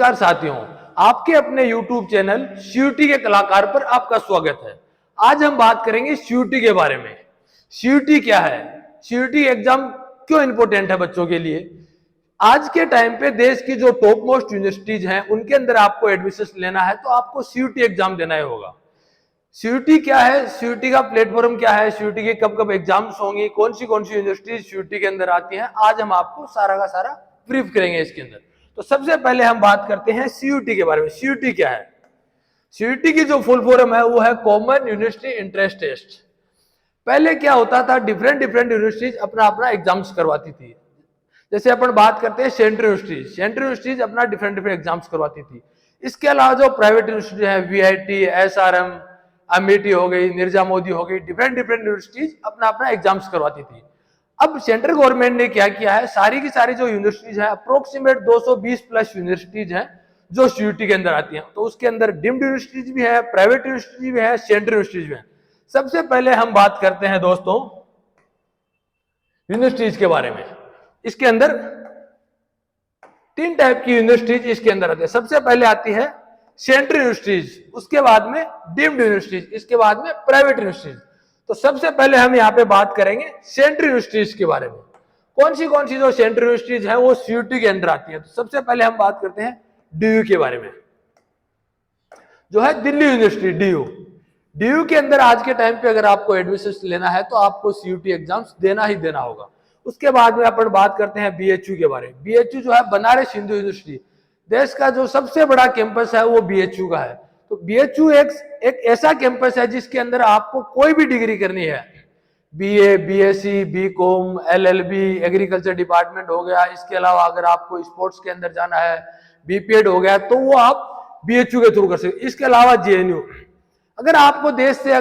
नमस्कार साथियों, आपके अपने YouTube चैनल सीयूटी के कलाकार पर आपका स्वागत है। आज हम बात करेंगे सीयूटी के बारे में। सीयूटी क्या है, सीयूटी एग्जाम क्यों इंपॉर्टेंट है बच्चों के लिए। आज के टाइम पे देश की जो टॉप मोस्ट यूनिवर्सिटीज हैं उनके अंदर आपको एडमिशन लेना है तो आपको सीयूटी एग्जाम देना ही होगा। सीयूटी क्या है, सीयूटी का प्लेटफॉर्म क्या है, सीयूटी के कब कब एग्जाम्स होंगी, कौन सी यूनिवर्सिटीज सीयूटी के अंदर आती हैं, आज हम आपको सारा का सारा ब्रीफ करेंगे इसके अंदर। तो सबसे पहले हम बात करते हैं सीयूटी के बारे में। सीयूटी क्या है, सीयूटी की जो फुल फॉर्म है वो है कॉमन यूनिवर्सिटी इंट्रेंस टेस्ट। पहले क्या होता था, डिफरेंट यूनिवर्सिटीज अपना अपना एग्जाम्स करवाती थी। जैसे अपन बात करते हैं सेंट्रल यूनिवर्सिटीज अपना डिफरेंट एग्जाम्स करवाती थी। इसके अलावा जो प्राइवेट यूनिवर्सिटी है, वीआईटी, एसआरएम, अमेठी हो गई, निर्जा मोदी हो गई, डिफरेंट यूनिवर्सिटीज अपना अपना एग्जाम्स करवाती थी। अब सेंट्रल गवर्नमेंट ने क्या किया है, सारी की सारी जो यूनिवर्सिटीज है, अप्रोक्सीमेट 220 प्लस यूनिवर्सिटीज हैं जो सीयूटी के अंदर आती हैं। तो उसके अंदर डीम्ड यूनिवर्सिटीज भी है, प्राइवेट यूनिवर्सिटीज भी है, सेंट्रल यूनिवर्सिटीज भी है। सबसे पहले हम बात करते हैं दोस्तों यूनिवर्सिटीज के बारे में। इसके अंदर तीन टाइप की यूनिवर्सिटीज इसके अंदर आती है। सबसे पहले आती है सेंट्रल यूनिवर्सिटीज, उसके बाद में डीम्ड यूनिवर्सिटीज, इसके बाद में प्राइवेट यूनिवर्सिटीज। तो सबसे पहले हम यहाँ पे बात करेंगे सेंट्रल यूनिवर्सिटीज के बारे में। कौन सी जो सेंट्रल यूनिवर्सिटीज है वो सीयूटी के अंदर आती है। तो सबसे पहले हम बात करते हैं डीयू के बारे में, जो है दिल्ली यूनिवर्सिटी डीयू। डीयू के अंदर आज के टाइम पे अगर आपको एडमिशन लेना है तो आपको सीयूटी एग्जाम्स देना ही देना होगा। उसके बाद में अपन बात करते हैं बीएचयू के बारे में। बीएचयू जो है बनारस हिंदू यूनिवर्सिटी, देश का जो सबसे बड़ा कैंपस है वो बीएचयू का है। तो बीएचयू एक ऐसा कैंपस है जिसके अंदर आपको कोई भी डिग्री करनी है, BA, BSc, BCom, LLB, agriculture department हो गया, इसके अलावा अगर आपको स्पोर्ट्स के अंदर जाना है, बीपीएड हो गया, तो वो आप बीएचयू के थ्रू कर सकते। इसके अलावा जेएनयू, अगर आपको देश से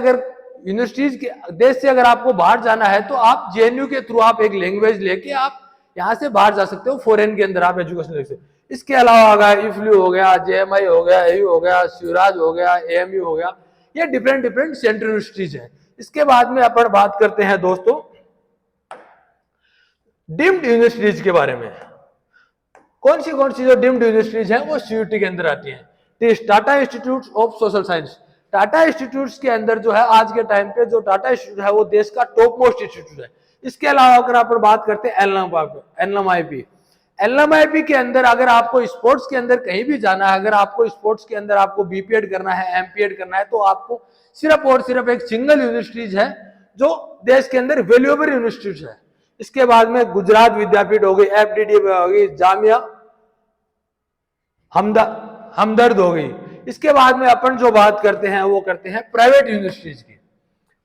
अगर आपको बाहर जाना है तो आप जेएनयू के थ्रू आप एक लैंग्वेज लेके आप यहाँ से बाहर जा सकते हो, फॉरेन के अंदर आप एजुकेशन ले सकते हो। इसके अलावा अगर इफ्लू हो गया, जेएमआई हो गया, एयू हो गया, शिवराज हो गया, एएमयू हो गया, ये डिफरेंट सेंट्रल यूनिवर्सिटीज हैं। इसके बाद में अपन बात करते हैं दोस्तों डीम्ड यूनिवर्सिटीज के बारे में। कौन सी जो डीम्ड यूनिवर्सिटीज हैं वो सीयूटी के अंदर आती हैं। Tata institute of social science, Tata institutes के अंदर जो है आज के टाइम पे जो टाटा इंस्टीट्यूट है वो देश का टॉप मोस्ट इंस्टीट्यूट है। इसके अलावा अगर आप बात करते हैं एलएमआईपी के अंदर अगर आपको स्पोर्ट्स के अंदर कहीं भी जाना है, अगर आपको स्पोर्ट्स के अंदर आपको बीपीएड करना है, एमपीएड करना है, तो आपको सिर्फ और सिर्फ एक सिंगल यूनिवर्सिटीज है जो देश के अंदर वैल्यूएबल यूनिवर्सिटीज है। इसके बाद में गुजरात विद्यापीठ हो गई, एफडीडी हो गई, जामिया हमदर्द हो गई। इसके बाद में अपन जो बात करते हैं वो करते हैं प्राइवेट यूनिवर्सिटीज की।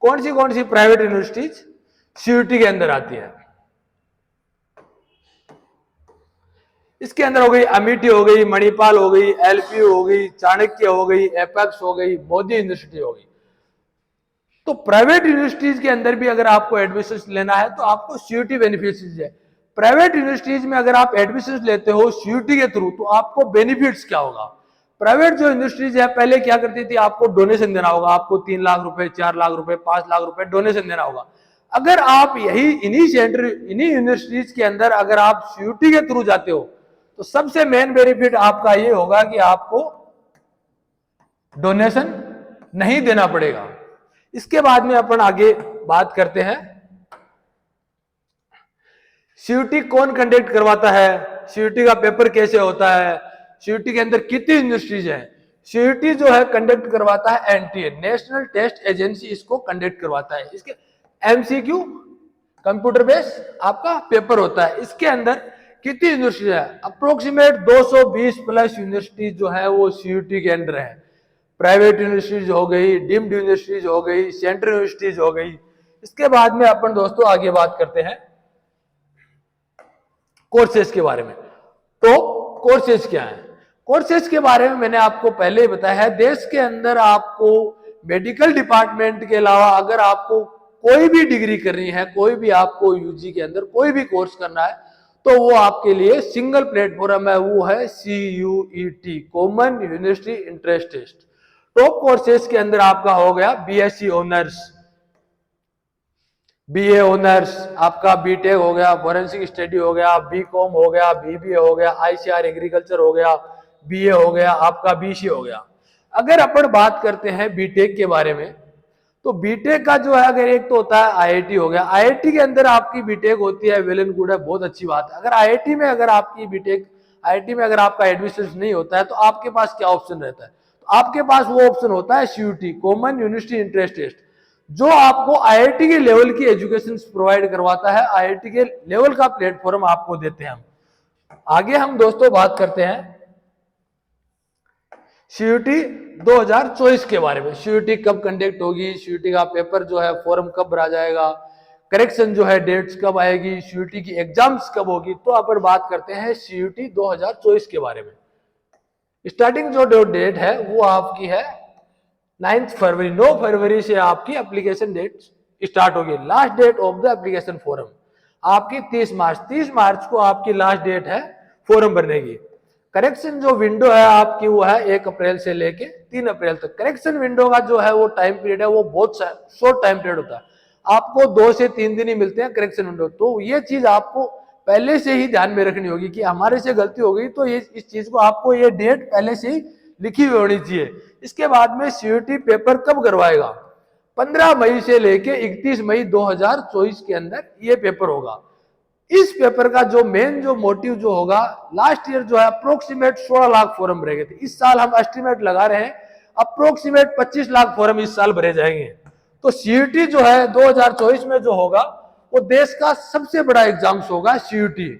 कौन सी प्राइवेट यूनिवर्सिटीज सीयूटी के अंदर आती है। इसके अंदर हो गई अमेठी हो गई, मणिपाल हो गई, एलपीयू हो गई, चाणक्य हो गई, एपेक्स हो गई, मोदी यूनिवर्सिटी हो गई। तो प्राइवेट यूनिवर्सिटीज के अंदर भी अगर आपको एडमिशन लेना है तो आपको सीयूटी बेनिफिट्स है। प्राइवेट यूनिवर्सिटीज में अगर आप एडमिशन लेते हो सीयूटी के थ्रू तो आपको बेनिफिट्स क्या होगा। प्राइवेट जो यूनिवर्सिटीज है पहले क्या करती थी, आपको डोनेशन देना होगा, आपको 3 लाख रुपए, 4 लाख रुपए, 5 लाख रुपए डोनेशन देना होगा। अगर आप इन्हीं यूनिवर्सिटीज के अंदर अगर आप सीयूटी के थ्रू जाते हो तो सबसे मेन बेनिफिट आपका ये होगा कि आपको डोनेशन नहीं देना पड़ेगा। इसके बाद में अपन आगे बात करते हैं सीयूटी कौन कंडक्ट करवाता है, सीयूटी का पेपर कैसे होता है, सीयूटी के अंदर कितनी यूनिवर्सिटीज है। सीयूटी जो है कंडक्ट करवाता है एनटीए, नेशनल टेस्ट एजेंसी, इसको कंडक्ट करवाता है। इसके एमसीक्यू कंप्यूटर बेस्ड आपका पेपर होता है। इसके अंदर कितनी यूनिवर्सिटी है, अप्रोक्सीमेट 220 प्लस यूनिवर्सिटीज जो है वो सीयूटी के अंदर है। प्राइवेट यूनिवर्सिटीज हो गई, डीम्ड यूनिवर्सिटीज हो गई, सेंट्रल यूनिवर्सिटीज हो गई। इसके बाद में अपन दोस्तों आगे बात करते हैं कोर्सेज के बारे में। तो कोर्सेज क्या है, कोर्सेज के बारे में मैंने आपको पहले ही बताया है। देश के अंदर आपको मेडिकल डिपार्टमेंट के अलावा अगर आपको कोई भी डिग्री करनी है, कोई भी आपको यूजी के अंदर कोई भी कोर्स करना है तो वो आपके लिए सिंगल प्लेटफॉर्म है, वो है CUET, common university entrance test. Top courses के अंदर आपका हो गया बीएससी ऑनर्स, बीए ऑनर्स, आपका बीटेक हो गया, फोरेंसिक स्टडी हो गया, बीकॉम हो गया, बीबीए हो गया, आईसीआर एग्रीकल्चर हो गया, बीए हो गया, आपका बीसी हो गया। अगर अपन बात करते हैं बीटेक के बारे में, तो बीटेक का जो है अगर एक तो होता है आईआईटी हो गया, आईआईटी के अंदर आपकी बीटेक होती है, वेल एंड गुड है, बहुत अच्छी बात है। अगर आईआईटी में अगर आपकी बीटेक, आईआईटी में अगर आपका एडमिशन नहीं होता है तो आपके पास क्या ऑप्शन रहता है? तो आपके पास वो ऑप्शन होता है CUET, common university entrance test, जो आपको आईआईटी के लेवल की एजुकेशन प्रोवाइड करवाता है, आईआईटी के लेवल का प्लेटफॉर्म आपको देते हैं हम। आगे हम दोस्तों बात करते हैं सीयूटी 2024 के बारे में। सीयूटी कब कंडक्ट होगी, सीयूटी का पेपर जो है फॉर्म कब भरा जाएगा, करेक्शन जो है डेट्स कब आएगी, सीयूटी की एग्जाम्स कब होगी, तो अपन बात करते हैं सीयूटी 2024 के बारे में। स्टार्टिंग जो डेट है वो आपकी है 9 फरवरी, 9 फरवरी से आपकी एप्लीकेशन डेट स्टार्ट होगी। Last date of the application form आपकी 30 मार्च, 30 मार्च को आपकी लास्ट डेट है फॉर्म भरने की। करेक्शन जो विंडो है आपकी वो है 1 अप्रैल से लेके 3 अप्रैल तक। करेक्शन विंडो का जो है वो टाइम पीरियड है वो बहुत शॉर्ट टाइम पीरियड होता है, आपको 2 से 3 दिन ही मिलते हैं करेक्शन विंडो। तो ये चीज आपको पहले से ही ध्यान में रखनी होगी कि हमारे से गलती हो गई तो ये इस चीज को आपको ये डेट पहले से ही लिखी हुई होनी चाहिए। इसके बाद में सीयूटी पेपर कब करवाएगा? 15 मई से लेके 31 मई 2024 के अंदर ये पेपर होगा। इस पेपर का जो मेन जो मोटिव जो होगा, लास्ट ईयर जो है अप्रोक्सीमेट 16 लाख फॉर्म भरे गए थे, इस साल हम एस्टिमेट लगा रहे हैं अप्रोक्सीमेट 25 लाख फॉर्म इस साल भरे जाएंगे। तो सीयूटी जो है 2024 में जो होगा वो देश का सबसे बड़ा एग्जाम्स होगा सीयूटी।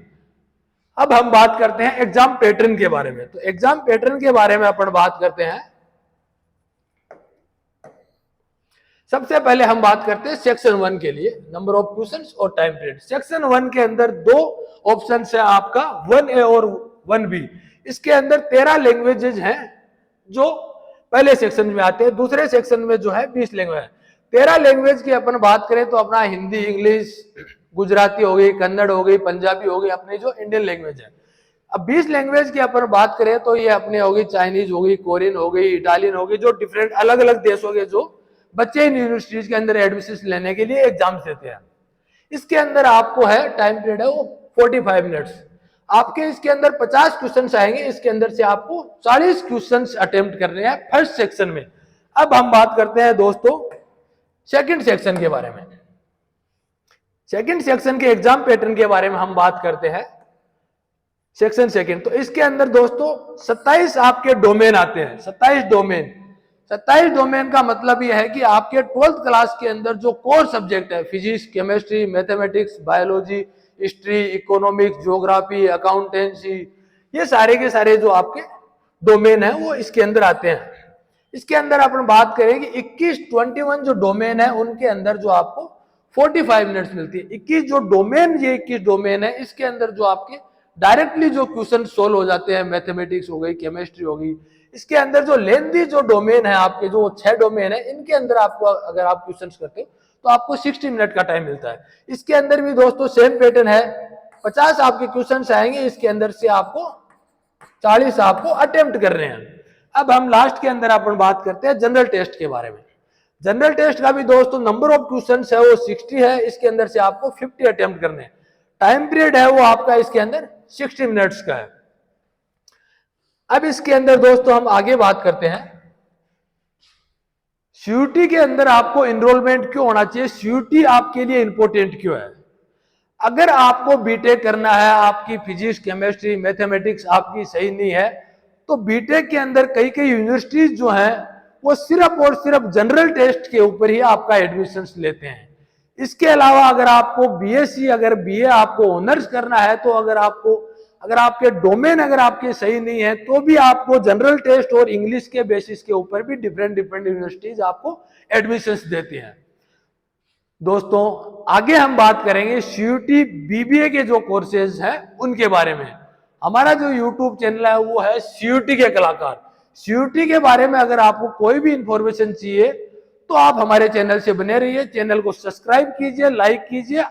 अब हम बात करते हैं एग्जाम पैटर्न के बारे में। तो एग्जाम पैटर्न के बारे में अपन बात करते हैं। सबसे पहले हम बात करते हैं सेक्शन 1 के लिए, नंबर ऑफ क्वेश्चंस और टाइम पीरियड। सेक्शन 1 के अंदर 2 ऑप्शन है आपका, 1A और 1B। इसके अंदर 13 लैंग्वेजेज हैं जो पहले सेक्शन में आते हैं, दूसरे सेक्शन में जो है 20 लैंग्वेज है। 13 लैंग्वेज की अपन बात करें तो अपना हिंदी, इंग्लिश, गुजराती हो गई, कन्नड़ हो गई, पंजाबी हो गई, अपनी जो इंडियन लैंग्वेज है। अब 20 लैंग्वेज की अपन बात करें तो ये अपने हो गई चाइनीज हो गई, कोरियन हो गई, इटालियन हो गई, जो डिफरेंट अलग अलग देशों के जो बच्चे इन यूनिवर्सिटीज के अंदर एडमिशन लेने के लिए एग्जाम्स देते हैं। इसके अंदर आपको है टाइम पीरियड है वो 45 मिनट्स। आपके इसके अंदर 50 क्वेश्चन आएंगे, इसके अंदर से आपको 40 क्वेश्चन अटेम्प्ट करने हैं फर्स्ट सेक्शन में। अब हम बात करते हैं दोस्तों सेकंड सेक्शन के बारे में। सेकंड सेक्शन के एग्जाम पैटर्न के बारे में हम बात करते हैं। सेक्शन सेकंड, तो इसके अंदर दोस्तों 27 आपके डोमेन आते हैं। 27 डोमेन, 27 डोमेन का मतलब यह है कि आपके 12th क्लास के अंदर जो कोर सब्जेक्ट है, physics, chemistry, mathematics, biology, history, economics, geography, accountancy, ये सारे के सारे जो आपके डोमेन है वो इसके अंदर आते हैं। इसके अंदर अपन बात करें कि 21 जो डोमेन है उनके अंदर जो आपको 45 मिनट्स मिलती है। 21 जो डोमेन, ये 21 डोमेन है, इसके अंदर जो आपके डायरेक्टली जो क्वेश्चन सोल्व हो जाते हैं, मैथमेटिक्स हो गई, केमिस्ट्री हो गई। इसके अंदर जो लेंथी जो डोमेन है आपके, जो 6 डोमेन है, इनके अंदर आपको अगर आप क्वेश्चन करते हो तो आपको 60 मिनट का टाइम मिलता है। इसके अंदर भी दोस्तों सेम पैटर्न है, 50 आपके क्वेश्चन आएंगे, इसके अंदर से आपको 40 आपको अटेम्प्ट कर रहे हैं। अब हम लास्ट के अंदर अपन बात करते हैं जनरल टेस्ट के बारे में। जनरल टेस्ट का भी दोस्तों नंबर ऑफ क्वेश्चन है वो 60 है, इसके अंदर से आपको 50 अटेम्प्ट करने हैं। टाइम पीरियड है वो आपका इसके अंदर 60 मिनट्स का है। अब इसके अंदर दोस्तों हम आगे बात करते हैं सीयूटी के अंदर आपको एनरोलमेंट क्यों होना चाहिए, सीयूटी आपके लिए इंपॉर्टेंट क्यों है। अगर आपको बीटेक करना है, आपकी फिजिक्स, केमिस्ट्री, मैथमेटिक्स आपकी सही नहीं है, तो बीटेक के अंदर कई कई यूनिवर्सिटीज जो हैं वो सिर्फ और सिर्फ जनरल टेस्ट के ऊपर ही आपका एडमिशन लेते हैं। इसके अलावा अगर आपको बीएससी, अगर बीए आपको ऑनर्स करना है, तो अगर आपके डोमेन अगर आपके सही नहीं है तो भी आपको जनरल टेस्ट और इंग्लिश के बेसिस के ऊपर भी डिफरेंट यूनिवर्सिटीज आपको एडमिशंस देती हैं। दोस्तों आगे हम बात करेंगे सीयूटी बीबीए के जो कोर्सेज हैं उनके बारे में। हमारा जो यूट्यूब चैनल है वो है सीयूटी के कलाकार। सीयूटी के बारे में अगर आपको कोई भी इंफॉर्मेशन चाहिए तो आप हमारे चैनल से बने रहिए, चैनल को सब्सक्राइब कीजिए, लाइक कीजिए।